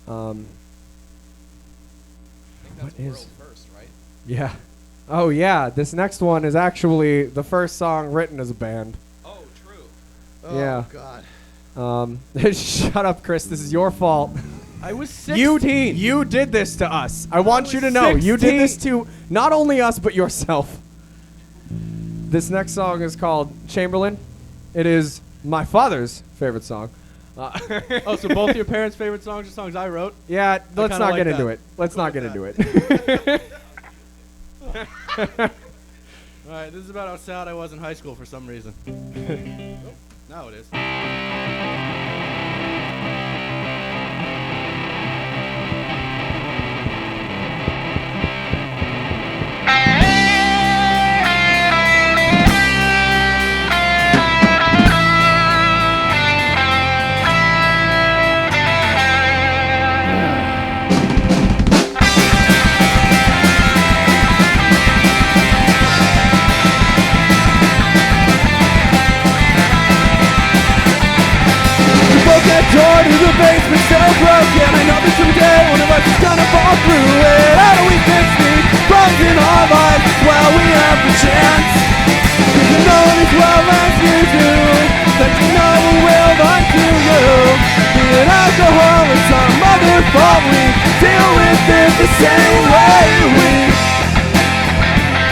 What is? First, right? Yeah. Oh yeah. This next one is actually the first song written as a band. Oh, true. Yeah. Oh God. Shut up, Chris. This is your fault. I was 16. You did this to us. I want you to know. You did this to not only us, but yourself. This next song is called Chamberlain. It is my father's favorite song. Oh, so both your parents' favorite songs are songs I wrote? Yeah, let's not get into it. Let's not get into it. All right, this is about how sad I was in high school for some reason. Now it is. Door to the basement so broken. I know that someday one of us is gonna fall through it. How do we fix these problems in our lives while we have the chance? Cause you know as well as you do that you know it will run to you. Be it alcohol or some other fault, we deal with it the same way. We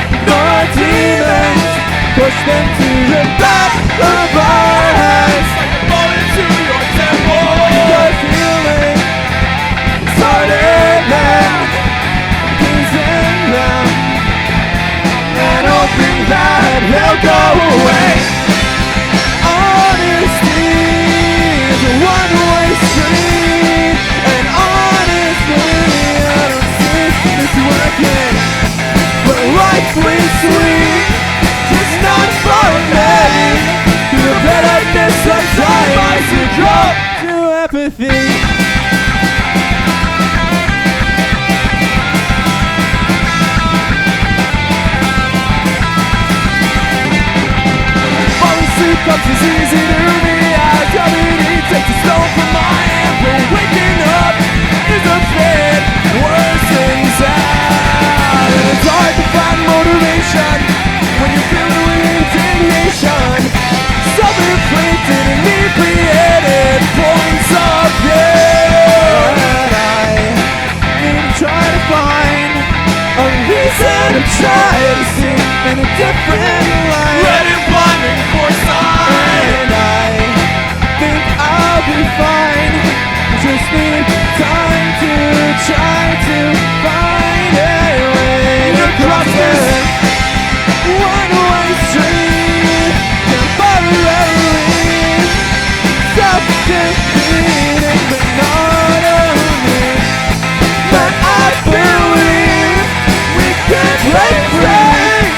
ignore our demons, push them to the back of our heads. Like a bullet to your temple. The feeling started now, he's in them, and hoping that he'll go away. Honesty is a one-way street, and honestly I don't see this working. But life's sweet, just not for me. The bitterness sometimes I succumb to apathy. Falling asleep comes as easy to me as gravity takes a stone from my hand. But waking up is a bit worse than sad. And it's hard to find motivation when you're feeling with indignation. Self-inflicted and inebriated points of view. And I need to try to find a reason to try to see in a different light. Red and blinding foresight. And I think I'll be fine. Just need time to try to find a way to cross it. One-way street, temporary, self-defeating, but not only. But I believe we can break free.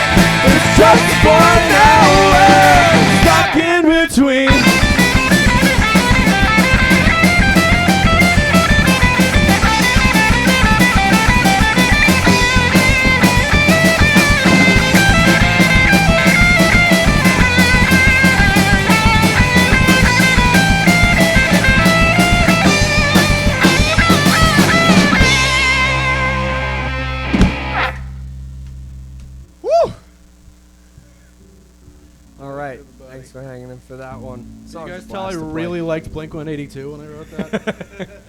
It's just for now, we're stuck in between. Thanks for hanging in for that one. Did you guys tell I really liked Blink-182 when I wrote that?